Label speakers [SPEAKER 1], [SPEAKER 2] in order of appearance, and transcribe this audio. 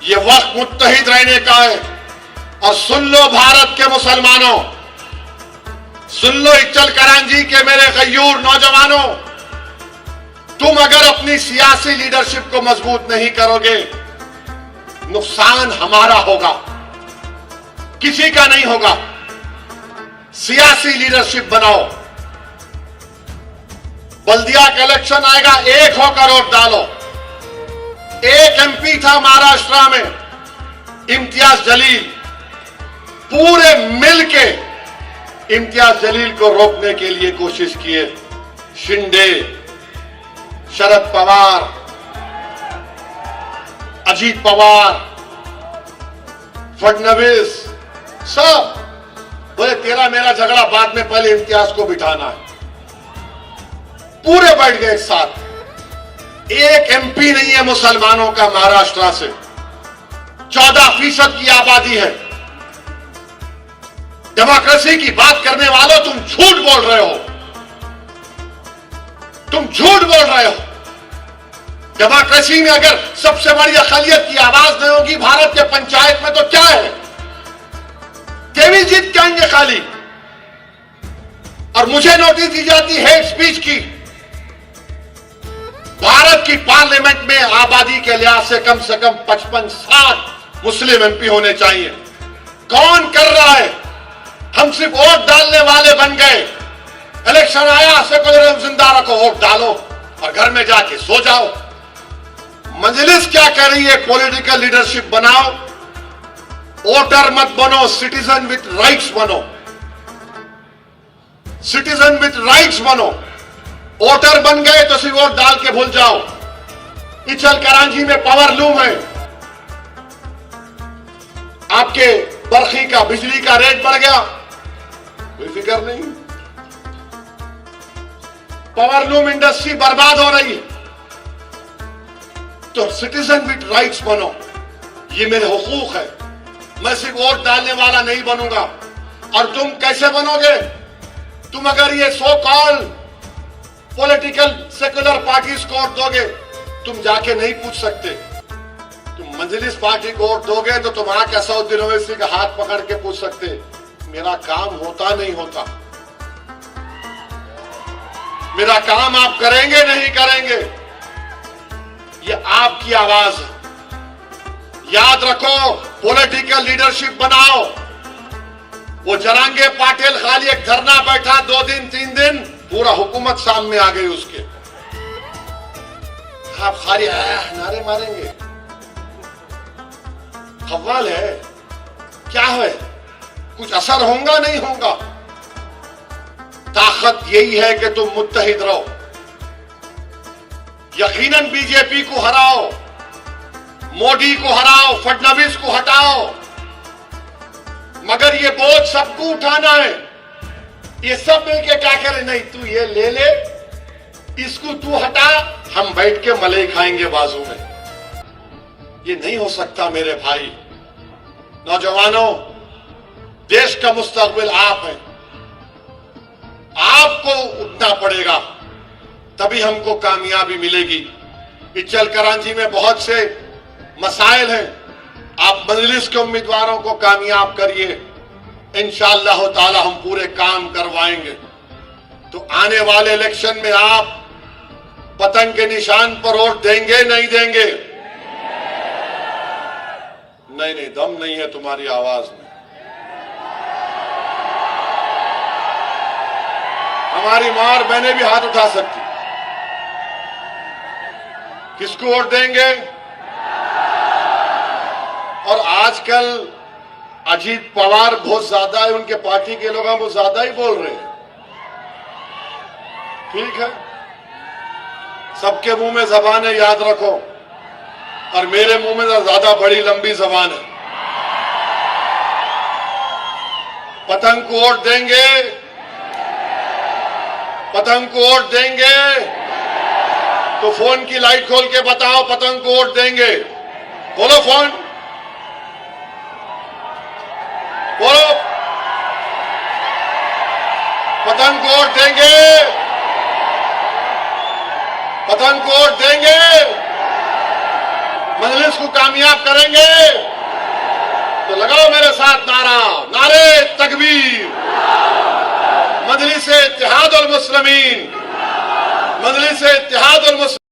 [SPEAKER 1] ये वक्त मुत्तहिद रहने का है। और सुन लो भारत के मुसलमानों, सुन लो इच्चल करांजी के मेरे गयूर नौजवानों, तुम अगर अपनी सियासी लीडरशिप को मजबूत नहीं करोगे, नुकसान हमारा होगा, किसी का नहीं होगा। सियासी लीडरशिप बनाओ। बल्दिया का इलेक्शन आएगा, एक होकर वोट डालो। एक एमपी था महाराष्ट्र में, इम्तियाज जलील, पूरे मिलके इम्तियाज जलील को रोकने के लिए कोशिश किए। शिंदे, शरद पवार, अजीत पवार, फडणवीस, सब बोले तेरा मेरा झगड़ा बाद में, पहले इम्तियाज को बिठाना है। पूरे बैठ गए एक साथ। एक एमपी नहीं है मुसलमानों का महाराष्ट्र से। 14% की आबादी है। डेमोक्रेसी की बात करने वालों, तुम झूठ बोल रहे हो, तुम झूठ बोल रहे हो। डेमोक्रेसी में अगर सबसे बड़ी अक़लियत की आवाज नहीं होगी भारत के पंचायत में, तो क्या है? देवी जीत जाएंगे खाली। और मुझे नोटिस दी जाती है हेट स्पीच की। भारत की पार्लियामेंट में आबादी के लिहाज से कम 55-60 मुस्लिम एमपी होने चाहिए। कौन कर रहा है? हम सिर्फ वोट डालने वाले बन गए। इलेक्शन आया, सेकुलरिज्म जिंदा रखो, वोट डालो और घर में जाके सो जाओ। मजलिस क्या कर रही है? पॉलिटिकल लीडरशिप बनाओ, वोटर मत बनो, सिटीजन विथ राइट्स बनो। सिटीजन विथ राइट्स बनो। वोटर बन गए तो सिर्फ वोट डाल के भूल जाओ। इच्चल करांजी में पावर लूम है, आपके बरखी का, बिजली का रेट बढ़ गया, कोई फिक्र नहीं। पावर लूम इंडस्ट्री बर्बाद हो रही है। तो सिटीजन विथ राइट्स बनो, ये मेरे हुकूक है। मैं सिर्फ वोट डालने वाला नहीं बनूंगा। और तुम कैसे बनोगे? तुम अगर ये सो कॉल पॉलिटिकल सेकुलर पार्टीज को वोट दोगे, तुम जाके नहीं पूछ सकते। तुम मजलिस पार्टी को वोट दोगे तो तुम आके असदुद्दीन ओवैसी का हाथ पकड़ के पूछ सकते, मेरा काम होता नहीं होता, मेरा काम आप करेंगे नहीं करेंगे। ये आपकी आवाज है। याद रखो, पॉलिटिकल लीडरशिप बनाओ। वो जरांगे पाटिल खाली एक धरना बैठा 2 दिन 3 दिन, पूरा हुकूमत सामने आ गई उसके। आप खाली नारे मारेंगे, खव्वाल है क्या है? कुछ असर होगा नहीं होगा। ताकत यही है कि तुम मुत्तहिद रहो। यकीनन बीजेपी को हराओ, मोदी को हराओ, फडणवीस को हटाओ, मगर ये बोझ सबको उठाना है। ये सब मिलके क्या करें? नहीं तू ये ले ले, इसको तू हटा, हम बैठ के मलई खाएंगे बाजू में। ये नहीं हो सकता मेरे भाई। नौजवानों, देश का मुस्तकबिल आप हैं। आपको उठना पड़ेगा, तभी हमको कामयाबी मिलेगी। इच्चल करांजी में बहुत से मसाइल हैं। आप मजलिस के उम्मीदवारों को कामयाब करिए, इंशाअल्लाह ताला हम पूरे काम करवाएंगे। तो आने वाले इलेक्शन में आप पतंग के निशान पर वोट देंगे नहीं देंगे? नहीं नहीं, दम नहीं है तुम्हारी आवाज में। हमारी मार बहनें भी हाथ उठा सकती। किसको वोट देंगे? और आजकल अजीत पवार बहुत ज्यादा है, उनके पार्टी के लोग वो ज्यादा ही बोल रहे हैं। ठीक है, सबके मुंह में जबान है, याद रखो। और मेरे मुंह में ज्यादा बड़ी लंबी जबान है। पतंग को वोट देंगे, पतंग को वोट देंगे तो फोन की लाइट खोल के बताओ, पतंग को वोट देंगे। बोलो फोन, बोलो पतंग को वोट देंगे, पतंग को वोट देंगे। मजलिस को कामयाब करेंगे तो लगाओ मेरे साथ नारा, नारे तकबीर, मजलिस इत्तेहादुल मुस्लिमीन, मजलिस इत्तेहादुल मुस्लिमीन।